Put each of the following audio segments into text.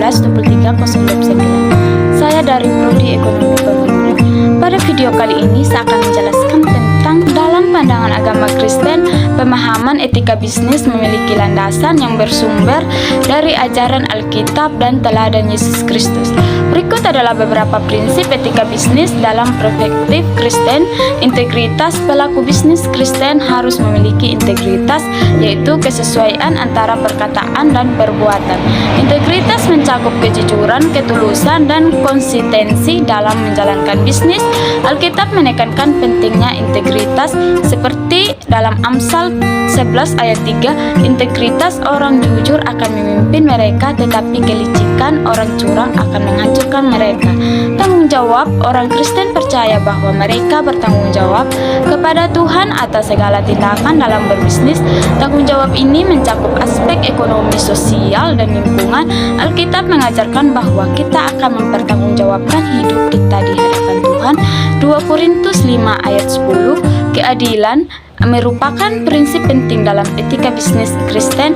112309. Saya dari Prodi Ekonomi Pembangunan. Pada video kali ini saya akan menjelaskan tentang dalam pandangan agama Kristen, pemahaman etika bisnis memiliki landasan yang bersumber dari ajaran Alkitab dan teladan Yesus Kristus. Berikut adalah beberapa prinsip etika bisnis dalam perspektif Kristen. Integritas. Pelaku bisnis Kristen harus memiliki integritas, yaitu kesesuaian antara perkataan dan perbuatan. Integritas mencakup kejujuran, ketulusan, dan konsistensi dalam menjalankan bisnis. Alkitab menekankan pentingnya integritas seperti dalam Amsal 11 ayat 3, integritas orang jujur akan memimpin mereka, tetapi kelicikan orang curang akan menghancurkan mereka. Tanggung jawab. Orang Kristen percaya bahwa mereka bertanggung jawab kepada Tuhan atas segala tindakan dalam berbisnis. Tanggung jawab ini mencakup aspek ekonomi, sosial, dan lingkungan. Alkitab mengajarkan bahwa kita akan mempertanggungjawabkan hidup kita di hadapan Tuhan. 2 Korintus 5 ayat 10. Keadilan merupakan prinsip penting dalam etika bisnis Kristen,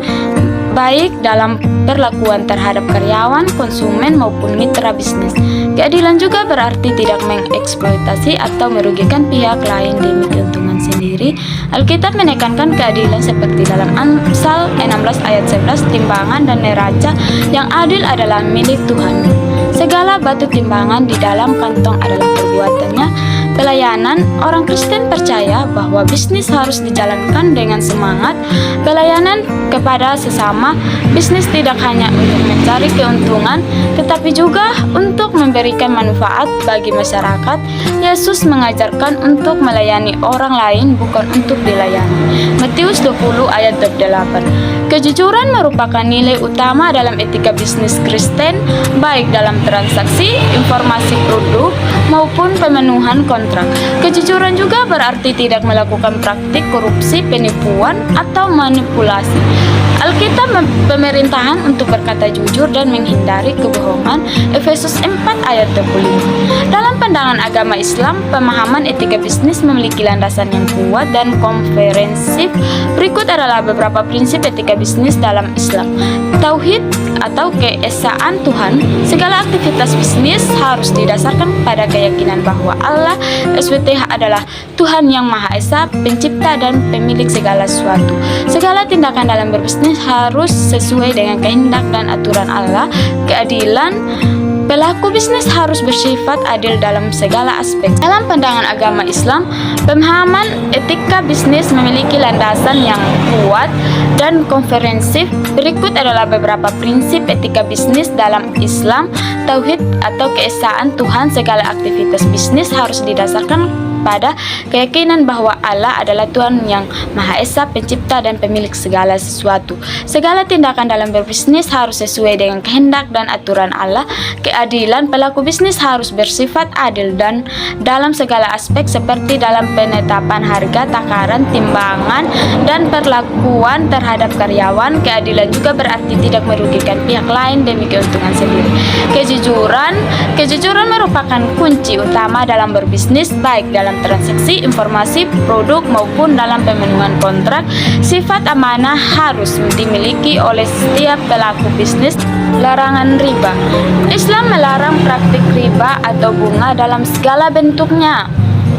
baik dalam perlakuan terhadap karyawan, konsumen, maupun mitra bisnis. Keadilan juga berarti tidak mengeksploitasi atau merugikan pihak lain demi keuntungan sendiri. Alkitab menekankan keadilan seperti dalam Amsal 16 ayat 11, timbangan dan neraca yang adil adalah milik Tuhan. Segala batu timbangan di dalam kantong adalah perbuatannya. Pelayanan. Orang Kristen percaya bahwa bisnis harus dijalankan dengan semangat pelayanan kepada sesama. Bisnis tidak hanya untuk mencari keuntungan, tetapi juga untuk memberikan manfaat bagi masyarakat. Yesus mengajarkan untuk melayani orang lain, bukan untuk dilayani. Matius 20 ayat 28. Kejujuran merupakan nilai utama dalam etika bisnis Kristen, baik dalam transaksi, informasi produk, maupun pemenuhan kontrak. Kejujuran juga berarti tidak melakukan praktik korupsi, penipuan, atau manipulasi. Alkitab pemerintahan untuk berkata jujur dan menghindari kebohongan. Efesus 4 ayat 25. Dalam pandangan agama Islam, pemahaman etika bisnis memiliki landasan yang kuat dan komprehensif. Berikut adalah beberapa prinsip etika bisnis dalam Islam. Tauhid atau keesaan Tuhan. Segala aktivitas bisnis harus didasarkan pada keyakinan bahwa Allah SWT adalah Tuhan yang Maha Esa, pencipta dan pemilik segala sesuatu. Segala tindakan dalam berbisnis harus sesuai dengan kehendak dan aturan Allah. Keadilan. Pelaku bisnis harus bersifat adil dalam segala aspek. Dalam pandangan agama Islam, pemahaman etika bisnis memiliki landasan yang kuat dan komprehensif. Berikut adalah beberapa prinsip etika bisnis dalam Islam. Tauhid atau keesaan Tuhan. Segala aktivitas bisnis harus didasarkan pada keyakinan bahwa Allah adalah Tuhan yang Maha Esa, pencipta dan pemilik segala sesuatu. Segala tindakan dalam berbisnis harus sesuai dengan kehendak dan aturan Allah. Keadilan. Pelaku bisnis harus bersifat adil dan dalam segala aspek seperti dalam penetapan harga, takaran, timbangan, dan perlakuan terhadap karyawan. Keadilan juga berarti tidak merugikan pihak lain demi keuntungan sendiri. Kejujuran. Kejujuran merupakan kunci utama dalam berbisnis, baik dalam transaksi, informasi, produk, maupun dalam pemenuhan kontrak. Sifat amanah harus dimiliki oleh setiap pelaku bisnis. Larangan riba. Islam melarang praktik riba atau bunga dalam segala bentuknya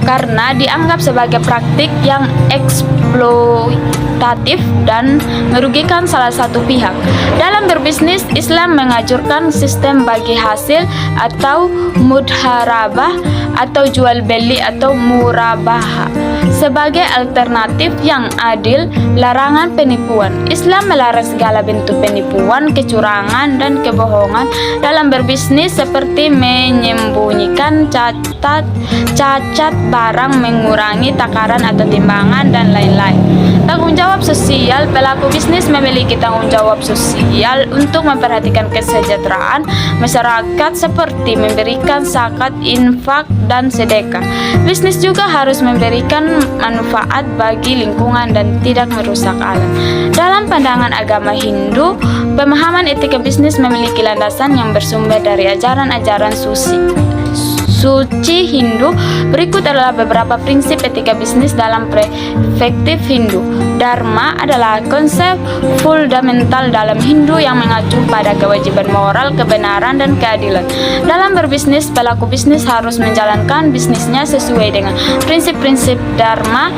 karena dianggap sebagai praktik yang eksploitatif dan merugikan salah satu pihak. Dalam berbisnis, Islam menganjurkan sistem bagi hasil atau mudharabah atau jual beli atau murabahah sebagai alternatif yang adil. Larangan penipuan. Islam melarang segala bentuk penipuan, kecurangan, dan kebohongan dalam berbisnis seperti menyembunyikan cacat barang, mengurangi takaran atau timbangan, dan lain-lain. Tanggung jawab sosial. Pelaku bisnis memiliki tanggung jawab sosial untuk memperhatikan kesejahteraan masyarakat seperti memberikan zakat, infak, dan sedekah. Bisnis juga harus memberikan manfaat bagi lingkungan dan tidak merusak alam. Dalam pandangan agama Hindu, pemahaman etika bisnis memiliki landasan yang bersumber dari ajaran-ajaran suci Hindu. Berikut adalah beberapa prinsip etika bisnis dalam perspektif Hindu. Dharma adalah konsep fundamental dalam Hindu yang mengacu pada kewajiban moral, kebenaran, dan keadilan. Dalam berbisnis, pelaku bisnis harus menjalankan bisnisnya sesuai dengan prinsip-prinsip Dharma.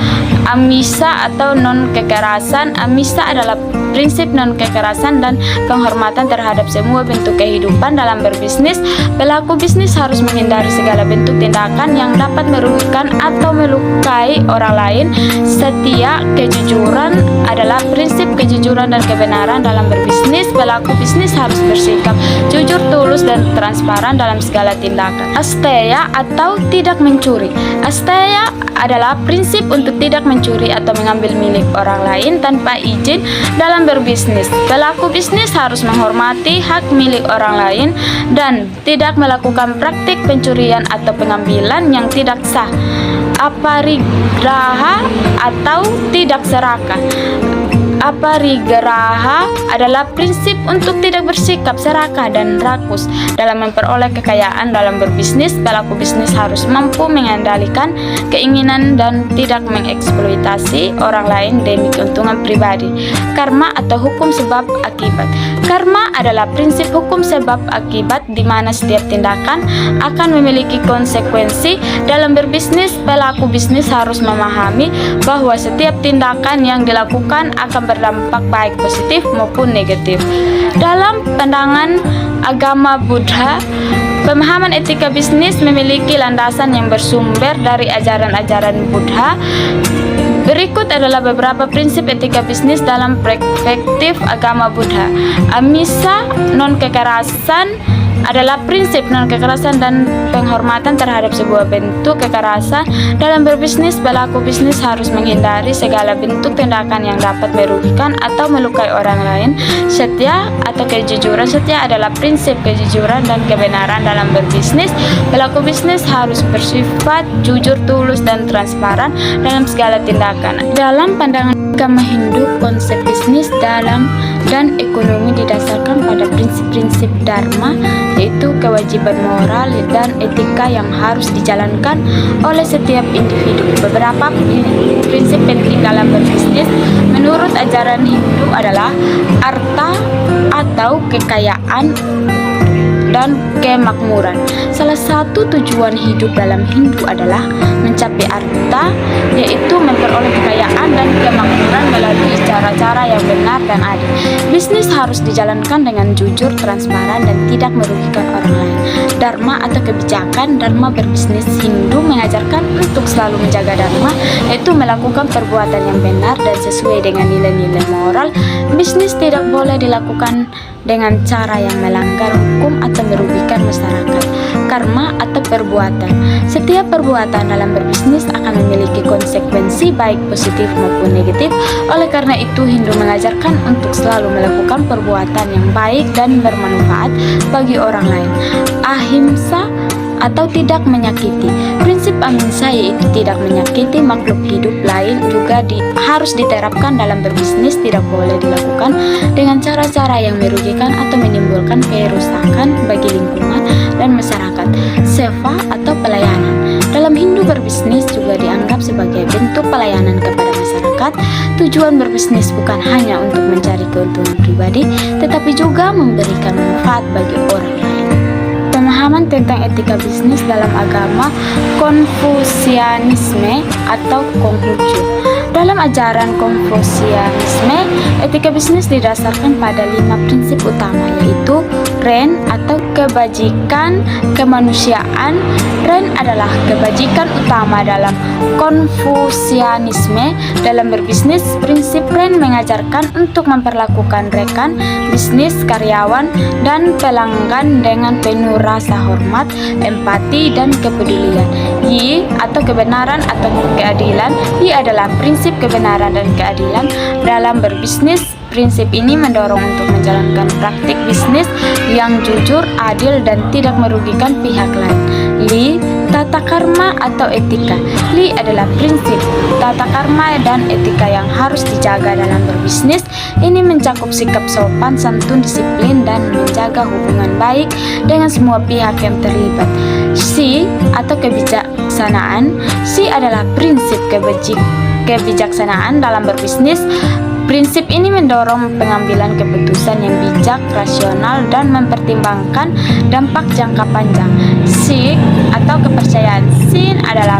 Amisa atau non-kekerasan. Amisa adalah prinsip non-kekerasan dan penghormatan terhadap semua bentuk kehidupan. Dalam berbisnis, pelaku bisnis harus menghindari segala bentuk tindakan yang dapat merugikan atau melukai orang lain. Setia, kejujuran adalah prinsip kejujuran dan kebenaran. Dalam berbisnis, pelaku bisnis harus bersikap jujur, tulus, dan transparan dalam segala tindakan. Asteya atau tidak mencuri. Asteya adalah prinsip untuk tidak mencuri atau mengambil milik orang lain tanpa izin. Dalam berbisnis, pelaku bisnis harus menghormati hak milik orang lain dan tidak melakukan praktik pencurian atau pengambilan yang tidak sah. Aparigraha atau tidak serakah. Aparigraha adalah prinsip untuk tidak bersikap serakah dan rakus dalam memperoleh kekayaan. Dalam berbisnis, pelaku bisnis harus mampu mengendalikan keinginan dan tidak mengeksploitasi orang lain demi keuntungan pribadi. Karma atau hukum sebab akibat. Karma adalah prinsip hukum sebab akibat di mana setiap tindakan akan memiliki konsekuensi. Dalam berbisnis, pelaku bisnis harus memahami bahwa setiap tindakan yang dilakukan akan berdampak baik positif maupun negatif. Dalam pandangan agama Buddha, pemahaman etika bisnis memiliki landasan yang bersumber dari ajaran-ajaran Buddha. Berikut adalah beberapa prinsip etika bisnis dalam perspektif agama Buddha. Amisa, non-kekerasan, adalah prinsip non-kekerasan dan penghormatan terhadap sebuah bentuk kekerasan. Dalam berbisnis, pelaku bisnis harus menghindari segala bentuk tindakan yang dapat merugikan atau melukai orang lain. Setia atau kejujuran. Setia adalah prinsip kejujuran dan kebenaran dalam berbisnis. Pelaku bisnis harus bersifat jujur, tulus, dan transparan dalam segala tindakan. Dalam pandangan agama Hindu, konsep bisnis dalam dan ekonomi didasarkan pada prinsip-prinsip Dharma, yaitu kewajiban moral dan etika yang harus dijalankan oleh setiap individu. Beberapa prinsip penting dalam berbisnis menurut ajaran Hindu adalah arta atau kekayaan dan kemakmuran. Salah satu tujuan hidup dalam Hindu adalah mencapai arta, yaitu memperoleh kekayaan dan kemakmuran melalui cara-cara yang benar dan adil. Bisnis harus dijalankan dengan jujur, transparan, dan tidak merugikan orang lain. Dharma atau kebijakan. Dharma berbisnis Hindu mengajarkan untuk selalu menjaga dharma, yaitu melakukan perbuatan yang benar dan sesuai dengan nilai-nilai moral. Bisnis tidak boleh dilakukan dengan cara yang melanggar hukum atau merugikan masyarakat. Karma atau perbuatan. Setiap perbuatan dalam berbisnis akan memiliki konsekuensi baik positif maupun negatif. Oleh karena itu, Hindu mengajarkan untuk selalu melakukan perbuatan yang baik dan bermanfaat bagi orang lain. Ahimsa atau tidak menyakiti. Prinsip ahimsa yaitu tidak menyakiti makhluk hidup lain juga harus diterapkan dalam berbisnis. Tidak boleh dilakukan dengan cara-cara yang merugikan atau menimbulkan kerusakan bagi lingkungan dan masyarakat. Seva atau pelayanan. Dalam Hindu, berbisnis juga dianggap sebagai bentuk pelayanan kepada masyarakat. Tujuan berbisnis bukan hanya untuk mencari keuntungan pribadi, tetapi juga memberikan manfaat bagi orang lain. Pemahaman tentang etika bisnis dalam agama Konfusianisme atau Konghucu. Dalam ajaran Konfusianisme, etika bisnis didasarkan pada 5 prinsip utama, yaitu Ren atau kebajikan kemanusiaan. Ren adalah kebajikan utama dalam Konfusianisme. Dalam berbisnis, prinsip Ren mengajarkan untuk memperlakukan rekan bisnis, karyawan, dan pelanggan dengan penuh rasa hormat, empati, dan kepedulian. Yi atau kebenaran atau keadilan. Yi adalah prinsip kebenaran dan keadilan dalam berbisnis. Prinsip ini mendorong untuk menjalankan praktik bisnis yang jujur, adil, dan tidak merugikan pihak lain. Li, tata karma atau etika. Li adalah prinsip, tata karma, dan etika yang harus dijaga dalam berbisnis. Ini mencakup sikap sopan, santun, disiplin, dan menjaga hubungan baik dengan semua pihak yang terlibat. Si atau kebijaksanaan. Si adalah prinsip kebijaksanaan dalam berbisnis. Prinsip ini mendorong pengambilan keputusan yang bijak, rasional, dan mempertimbangkan dampak jangka panjang. Si atau kepercayaan. Sin adalah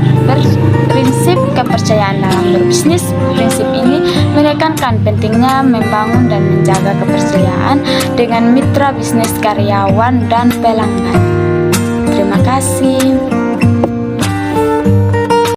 prinsip kepercayaan dalam berbisnis. Prinsip ini menekankan pentingnya membangun dan menjaga kepercayaan dengan mitra bisnis, karyawan, dan pelanggan. Terima kasih.